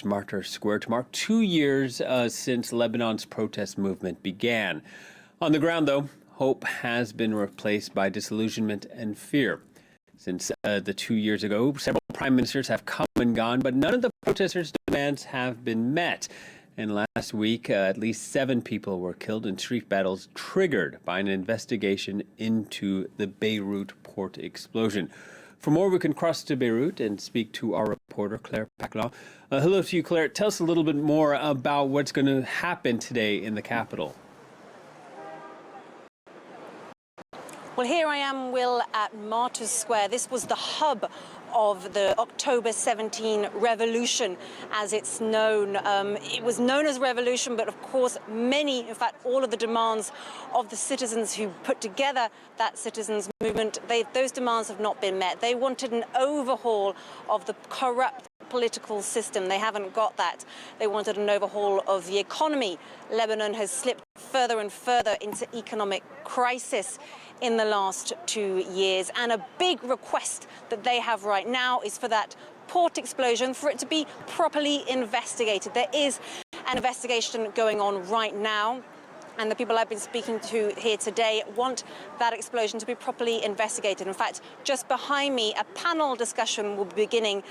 Beirut's Martyrs Square to mark 2 years since Lebanon's protest movement began. On the ground, though, hope has been replaced by disillusionment and fear. Since the 2 years ago, several prime ministers have come and gone, but none of the protesters' demands have been met. And last week, at least 7 people were killed in street battles triggered by an investigation into the Beirut port explosion. For more, we can cross to Beirut and speak to our reporter, Claire Paclan. Hello to you, Claire. Tell us a little bit more about what's going to happen today in the capital. Well, here I am, Will, at Martyrs Square. This was the hub of the October 17 revolution, as it's known. It was known as revolution, but of course many, in fact all of the demands of the citizens who put together that citizens movement, those demands have not been met. They wanted an overhaul of the corrupt political system. They haven't got that. They wanted an overhaul of the economy. Lebanon has slipped further and further into economic crisis in the last 2 years. And a big request that they have right now is for that port explosion, for it to be properly investigated. There is an investigation going on right now, and the people I've been speaking to here today want that explosion to be properly investigated. In fact, just behind me, a panel discussion will be beginning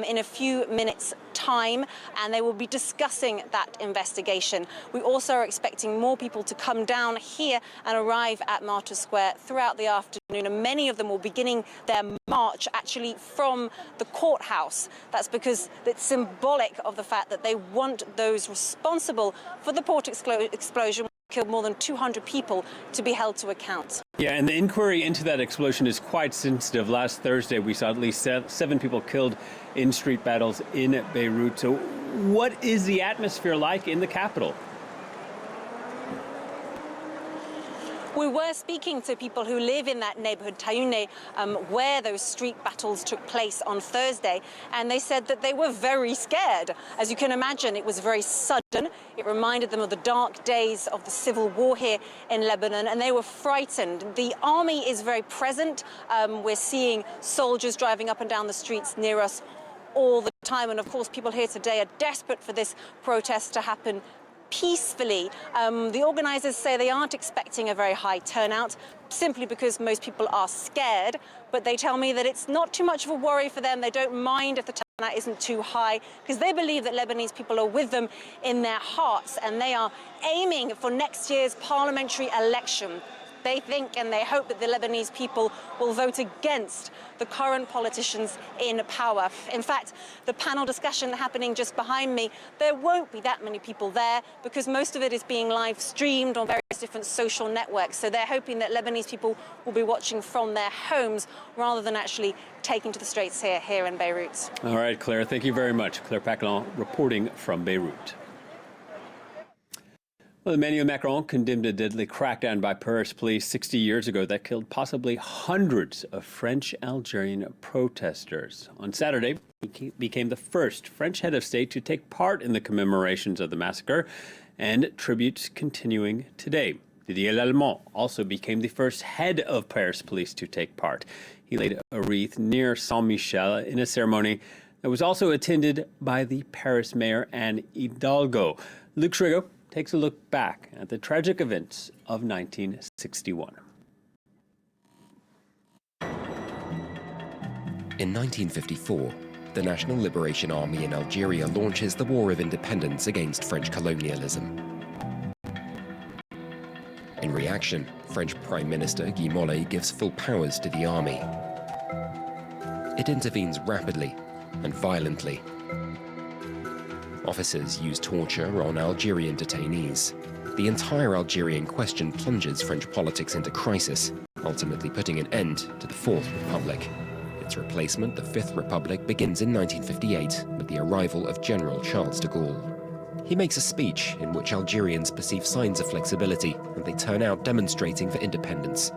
in a few minutes' time, and they will be discussing that investigation. We also are expecting more people to come down here and arrive at Martyrs Square throughout the afternoon, and many of them will be beginning their march actually from the courthouse. That's because it's symbolic of the fact that they want those responsible for the port explosion, killed more than 200 people, to be held to account. Yeah, and the inquiry into that explosion is quite sensitive. Last Thursday, we saw at least 7 people killed in street battles in Beirut. So what is the atmosphere like in the capital? We were speaking to people who live in that neighborhood, Tayoune, where those street battles took place on Thursday, and they said that they were very scared. As you can imagine, it was very sudden. It reminded them of the dark days of the civil war here in Lebanon, and they were frightened. The army is very present. We're seeing soldiers driving up and down the streets near us all the time, and of course people here today are desperate for this protest to happen peacefully. The organizers say they aren't expecting a very high turnout, simply because most people are scared, but they tell me that it's not too much of a worry for them. They don't mind if the turnout isn't too high, because they believe that Lebanese people are with them in their hearts, and they are aiming for next year's parliamentary election. They think and they hope that the Lebanese people will vote against the current politicians in power. In fact, the panel discussion happening just behind me, there won't be that many people there because most of it is being live streamed on various different social networks. So they're hoping that Lebanese people will be watching from their homes rather than actually taking to the streets here in Beirut. All right, Claire, thank you very much. Claire Paclan reporting from Beirut. Well, Emmanuel Macron condemned a deadly crackdown by Paris police 60 years ago that killed possibly hundreds of French-Algerian protesters. On Saturday, he became the first French head of state to take part in the commemorations of the massacre, and tributes continuing today. Didier Lallement also became the first head of Paris police to take part. He laid a wreath near Saint-Michel in a ceremony that was also attended by the Paris mayor Anne Hidalgo. Luc Schrigo takes a look back at the tragic events of 1961. In 1954, the National Liberation Army in Algeria launches the War of Independence against French colonialism. In reaction, French Prime Minister Guy Mollet gives full powers to the army. It intervenes rapidly and violently. Officers use torture on Algerian detainees. The entire Algerian question plunges French politics into crisis, ultimately putting an end to the Fourth Republic. Its replacement, the Fifth Republic, begins in 1958 with the arrival of General Charles de Gaulle. He makes a speech in which Algerians perceive signs of flexibility, and they turn out demonstrating for independence.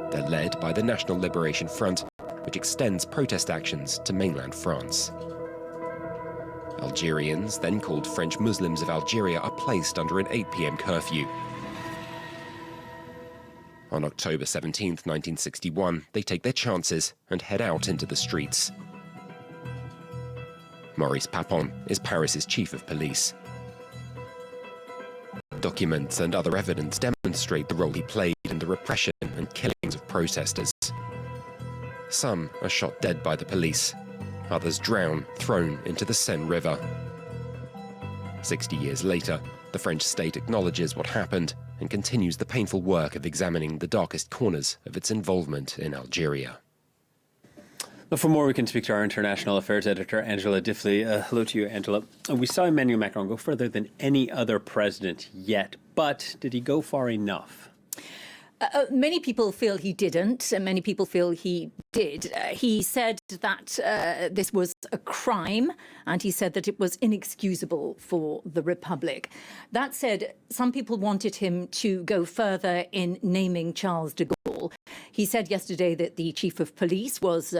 They're led by the National Liberation Front, which extends protest actions to mainland France. Algerians, then called French Muslims of Algeria, are placed under an 8 p.m. curfew. On October 17, 1961, they take their chances and head out into the streets. Maurice Papon is Paris's chief of police. Documents and other evidence demonstrate the role he played in the repression and killings of protesters. Some are shot dead by the police, others drown, thrown into the Seine River. 60 years later, the French state acknowledges what happened and continues the painful work of examining the darkest corners of its involvement in Algeria. Well, for more, we can speak to our international affairs editor, Angela Diffley. Hello to you, Angela. We saw Emmanuel Macron go further than any other president yet, but did he go far enough? Many people feel he didn't, and many people feel he did. He said that this was a crime, and he said that it was inexcusable for the Republic. That said, some people wanted him to go further in naming Charles de Gaulle. He said yesterday that the chief of police was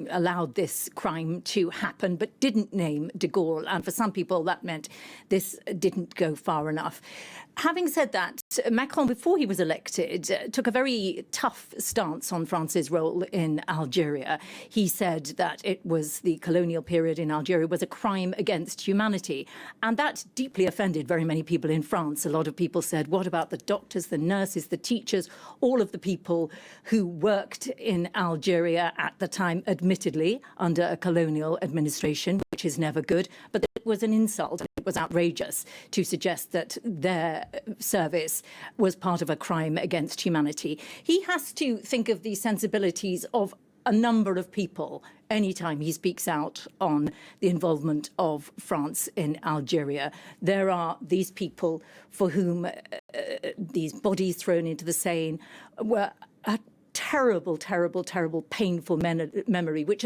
allowed this crime to happen, but didn't name de Gaulle. And for some people, that meant this didn't go far enough. Having said that, Macron, before he was elected, took a very tough stance on France's role in Algeria. He said that it was the colonial period in Algeria was a crime against humanity. And that deeply offended very many people in France. A lot of people said, what about the doctors, the nurses, the teachers, all of the people who worked in Algeria at the time, admittedly, under a colonial administration, which is never good, but it was an insult. It was outrageous to suggest that their service was part of a crime against humanity. He has to think of the sensibilities of a number of people anytime he speaks out on the involvement of France in Algeria. There are these people for whom these bodies thrown into the Seine were a terrible, terrible, terrible, painful memory, which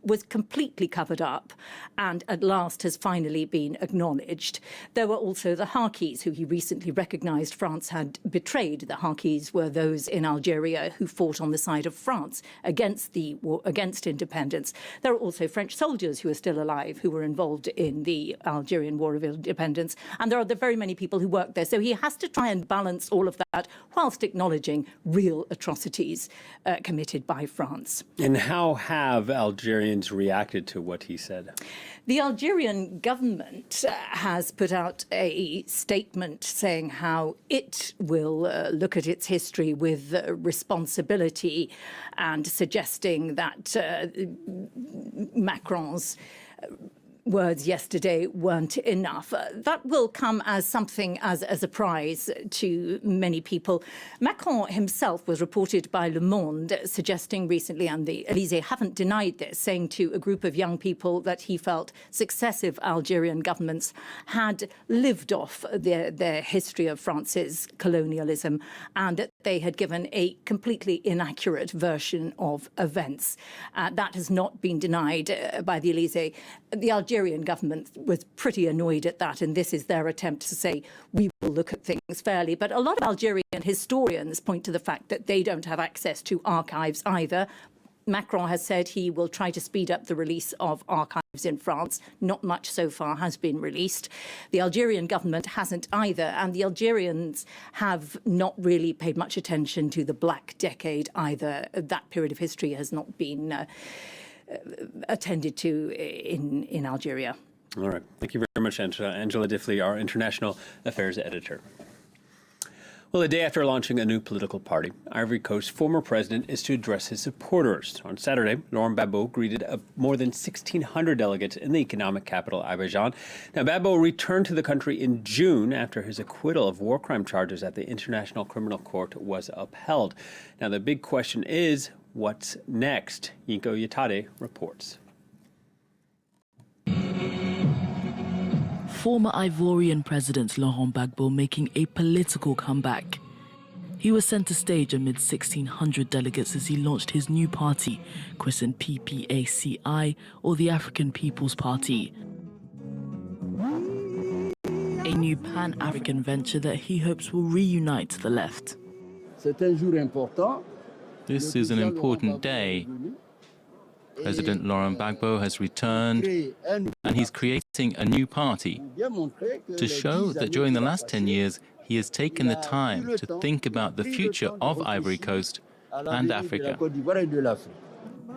was completely covered up and at last has finally been acknowledged. There were also the Harkis, who he recently recognised France had betrayed. The Harkis were those in Algeria who fought on the side of France against the war, against independence. There are also French soldiers who are still alive who were involved in the Algerian War of Independence. And there are very many people who worked there. So he has to try and balance all of that whilst acknowledging real atrocities committed by France. And how have Algerians reacted to what he said? The Algerian government has put out a statement saying how it will look at its history with responsibility and suggesting that Macron's words yesterday weren't enough. That will come as something as a surprise to many people. Macron himself was reported by Le Monde suggesting recently, and the Élysée haven't denied this, saying to a group of young people that he felt successive Algerian governments had lived off their history of France's colonialism and that they had given a completely inaccurate version of events. That has not been denied by the Élysée. The Algerian government was pretty annoyed at that, and this is their attempt to say, we will look at things fairly. But a lot of Algerian historians point to the fact that they don't have access to archives either. Macron has said he will try to speed up the release of archives in France. Not much so far has been released. The Algerian government hasn't either, and the Algerians have not really paid much attention to the Black Decade either. That period of history has not been attended to in Algeria. All right. Thank you very much, Angela. Angela Diffley, our international affairs editor. Well, a day after launching a new political party, Ivory Coast's former president is to address his supporters. On Saturday, Laurent Gbagbo greeted more than 1,600 delegates in the economic capital, Abidjan. Now, Gbagbo returned to the country in June after his acquittal of war crime charges at the International Criminal Court was upheld. Now, the big question is, what's next? Yinko Yatade reports. Former Ivorian President Laurent Gbagbo making a political comeback. He was centre stage amid 1,600 delegates as he launched his new party, christened PPACI, or the African People's Party. A new pan-African venture that he hopes will reunite the left. This is an important day. President Laurent Gbagbo has returned and he's creating a new party to show that during the last 10 years he has taken the time to think about the future of Ivory Coast and Africa.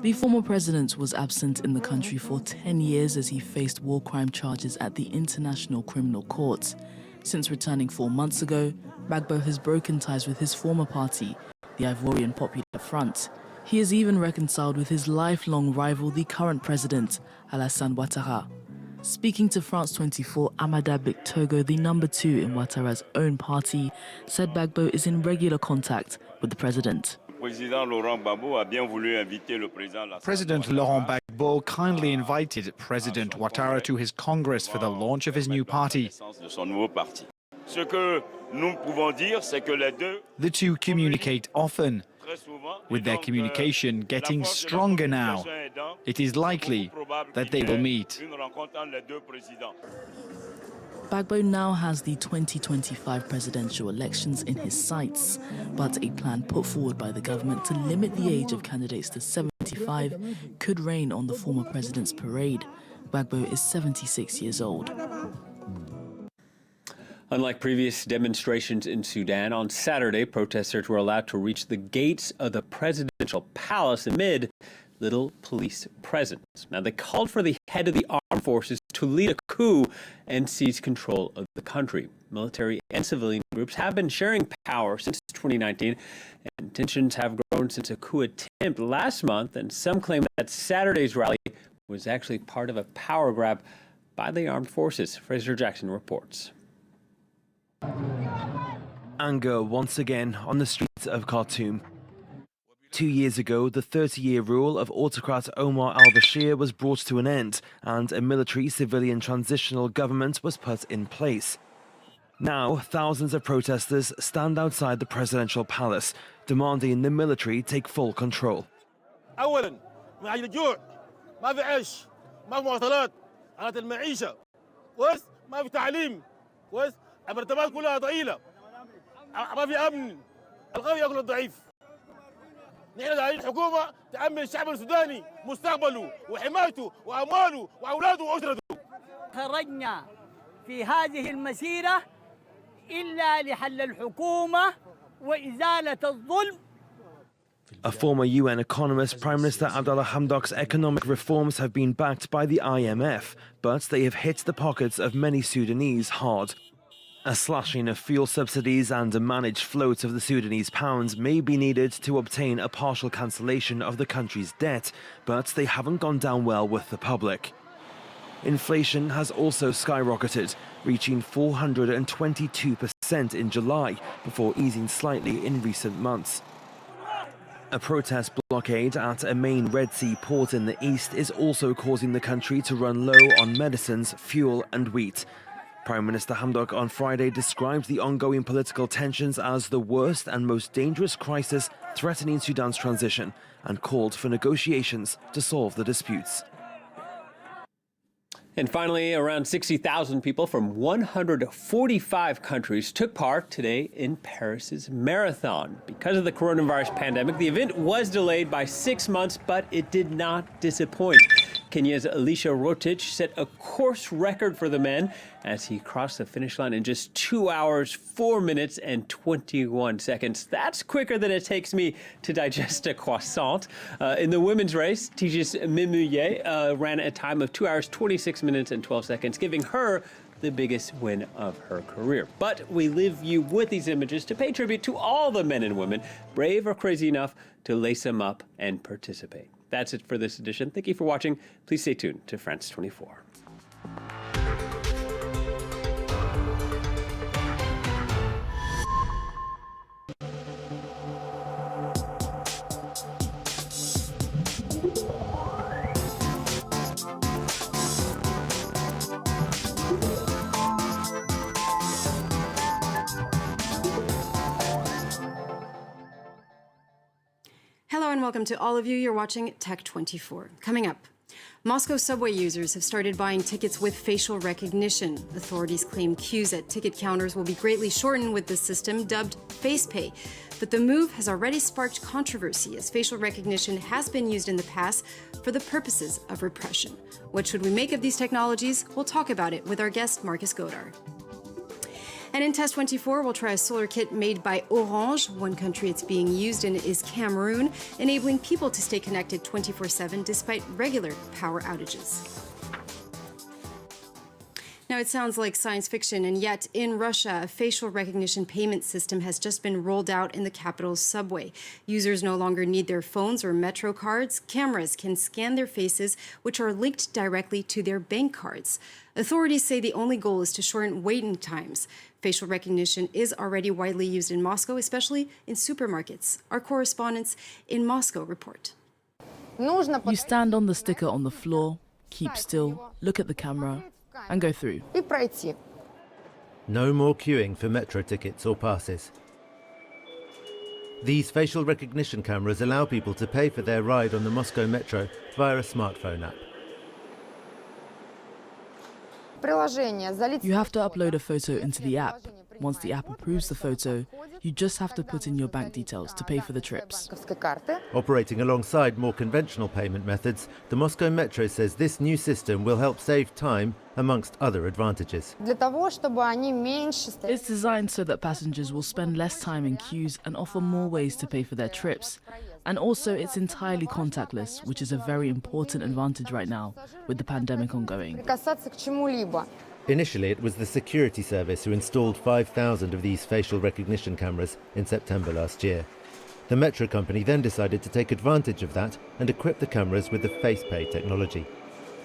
The former president was absent in the country for 10 years as he faced war crime charges at the International Criminal Court. Since returning 4 months ago, Gbagbo has broken ties with his former party, the Ivorian Popular Front. He is even reconciled with his lifelong rival, the current president, Alassane Ouattara. Speaking to France 24, Amada Bictogo, the number 2 in Ouattara's own party, said Gbagbo is in regular contact with the president. President Laurent Gbagbo kindly invited President Ouattara to his Congress for the launch of his new party. The two communicate often, with their communication getting stronger now. It is likely that they will meet. Gbagbo now has the 2025 presidential elections in his sights, but a plan put forward by the government to limit the age of candidates to 75 could rain on the former president's parade. Gbagbo is 76 years old. Unlike previous demonstrations in Sudan, on Saturday, protesters were allowed to reach the gates of the presidential palace amid little police presence. Now, they called for the head of the armed forces to lead a coup and seize control of the country. Military and civilian groups have been sharing power since 2019, and tensions have grown since a coup attempt last month, and some claim that Saturday's rally was actually part of a power grab by the armed forces. Fraser Jackson reports. Anger once again on the streets of Khartoum. 2 years ago, the 30-year rule of autocrat Omar al-Bashir was brought to an end, and a military-civilian transitional government was put in place. Now, thousands of protesters stand outside the presidential palace, demanding the military take full control. أولاً من أجل الجوع ما في عيش ما في مواصلات آلات المعيشة كويس ما في تعليم كويس المرتبات كلها ضئيلة ما في أمن القوي يأكل الضعيف. نحن داعين الحكومة تأمن الشعب السوداني مستقبله وحمايته وأمواله وأولاده وأسرته. خرجنا في هذه المسيرة إلا لحل الحكومة وإزالة الظلم. A former UN economist, Prime Minister Abdallah Hamdok's economic reforms have been backed by the IMF, but they have hit the pockets of many Sudanese hard. A slashing of fuel subsidies and a managed float of the Sudanese pounds may be needed to obtain a partial cancellation of the country's debt, but they haven't gone down well with the public. Inflation has also skyrocketed, reaching 422% in July, before easing slightly in recent months. A protest blockade at a main Red Sea port in the east is also causing the country to run low on medicines, fuel and wheat. Prime Minister Hamdok on Friday described the ongoing political tensions as the worst and most dangerous crisis threatening Sudan's transition, and called for negotiations to solve the disputes. And finally, around 60,000 people from 145 countries took part today in Paris's marathon. Because of the coronavirus pandemic, the event was delayed by 6 months, but it did not disappoint. Kenya's Elisha Rotich set a course record for the men as he crossed the finish line in just 2 hours, 4 minutes, and 21 seconds. That's quicker than it takes me to digest a croissant. In the women's race, Tigis Memuye ran a time of 2 hours, 26 minutes, and 12 seconds, giving her the biggest win of her career. But we leave you with these images to pay tribute to all the men and women brave or crazy enough to lace them up and participate. That's it for this edition. Thank you for watching. Please stay tuned to France 24. Hello and welcome to all of you. You're watching Tech 24. Coming up, Moscow subway users have started buying tickets with facial recognition. Authorities claim queues at ticket counters will be greatly shortened with the system dubbed FacePay. But the move has already sparked controversy as facial recognition has been used in the past for the purposes of repression. What should we make of these technologies? We'll talk about it with our guest, Marcus Godar. And in Test 24, we'll try a solar kit made by Orange. One country it's being used in is Cameroon, enabling people to stay connected 24/7 despite regular power outages. Now, it sounds like science fiction, and yet in Russia, a facial recognition payment system has just been rolled out in the capital's subway. Users no longer need their phones or metro cards. Cameras can scan their faces, which are linked directly to their bank cards. Authorities say the only goal is to shorten waiting times. Facial recognition is already widely used in Moscow, especially in supermarkets. Our correspondents in Moscow report. You stand on the sticker on the floor, keep still, look at the camera, and go through. No more queuing for metro tickets or passes. These facial recognition cameras allow people to pay for their ride on the Moscow metro via a smartphone app. You have to upload a photo into the app. Once the app approves the photo, you just have to put in your bank details to pay for the trips. Operating alongside more conventional payment methods, the Moscow Metro says this new system will help save time, amongst other advantages. It's designed so that passengers will spend less time in queues and offer more ways to pay for their trips. And also, it's entirely contactless, which is a very important advantage right now, with the pandemic ongoing. Initially, it was the security service who installed 5,000 of these facial recognition cameras in September last year. The metro company then decided to take advantage of that and equip the cameras with the FacePay technology.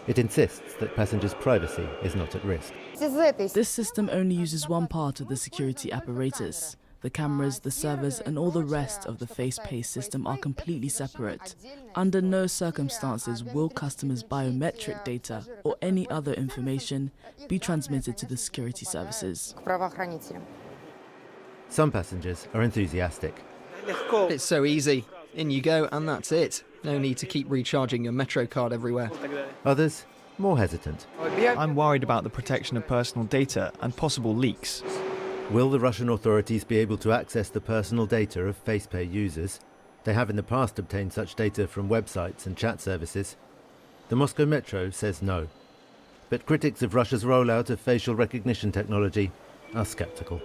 It insists that passengers' privacy is not at risk. This system only uses one part of the security apparatus. The cameras, the servers, and all the rest of the FacePay system are completely separate. Under no circumstances will customers' biometric data or any other information be transmitted to the security services. Some passengers are enthusiastic. It's so easy. In you go, and that's it. No need to keep recharging your Metro card everywhere. Others, more hesitant. I'm worried about the protection of personal data and possible leaks. Will the Russian authorities be able to access the personal data of FacePay users? They have in the past obtained such data from websites and chat services. The Moscow Metro says no. But critics of Russia's rollout of facial recognition technology are skeptical.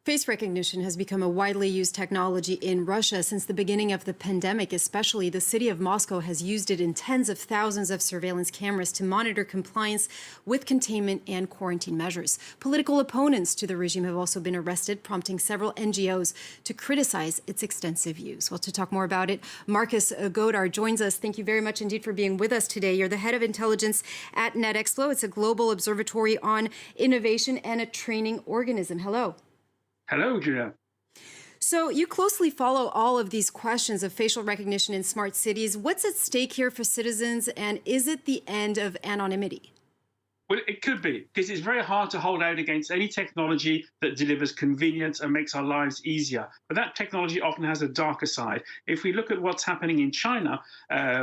Face recognition has become a widely used technology in Russia since the beginning of the pandemic, especially. The city of Moscow has used it in tens of thousands of surveillance cameras to monitor compliance with containment and quarantine measures. Political opponents to the regime have also been arrested, prompting several NGOs to criticize its extensive use. Well, to talk more about it, Marcus Godar joins us. Thank you very much indeed for being with us today. You're the head of intelligence at NetExplo. It's a global observatory on innovation and a training organism. Hello. Hello, Julia. So you closely follow all of these questions of facial recognition in smart cities. What's at stake here for citizens, and is it the end of anonymity? Well, it could be, because it's very hard to hold out against any technology that delivers convenience and makes our lives easier. But that technology often has a darker side. If we look at what's happening in China,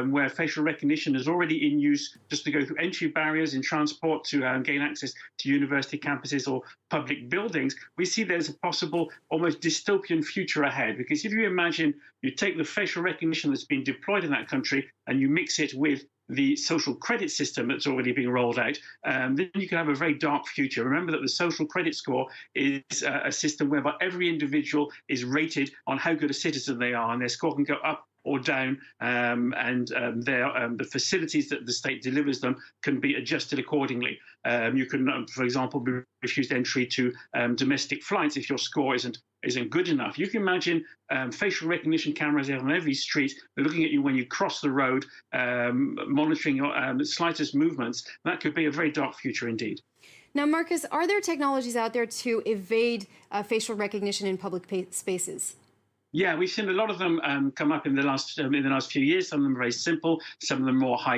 where facial recognition is already in use just to go through entry barriers in transport to gain access to university campuses or public buildings, we see there's a possible almost dystopian future ahead. Because if you imagine you take the facial recognition that's been deployed in that country and you mix it with the social credit system that's already being rolled out, then you can have a very dark future. Remember that the social credit score is a system whereby every individual is rated on how good a citizen they are, and their score can go up or down, the facilities that the state delivers them can be adjusted accordingly. You can, for example, be refused entry to domestic flights if your score isn't good enough. You can imagine facial recognition cameras on every street, looking at you when you cross the road, monitoring your slightest movements. That could be a very dark future indeed. Now, Marcus, are there technologies out there to evade facial recognition in public spaces? Yeah, we've seen a lot of them come up in the last few years. Some of them are very simple, some of them more high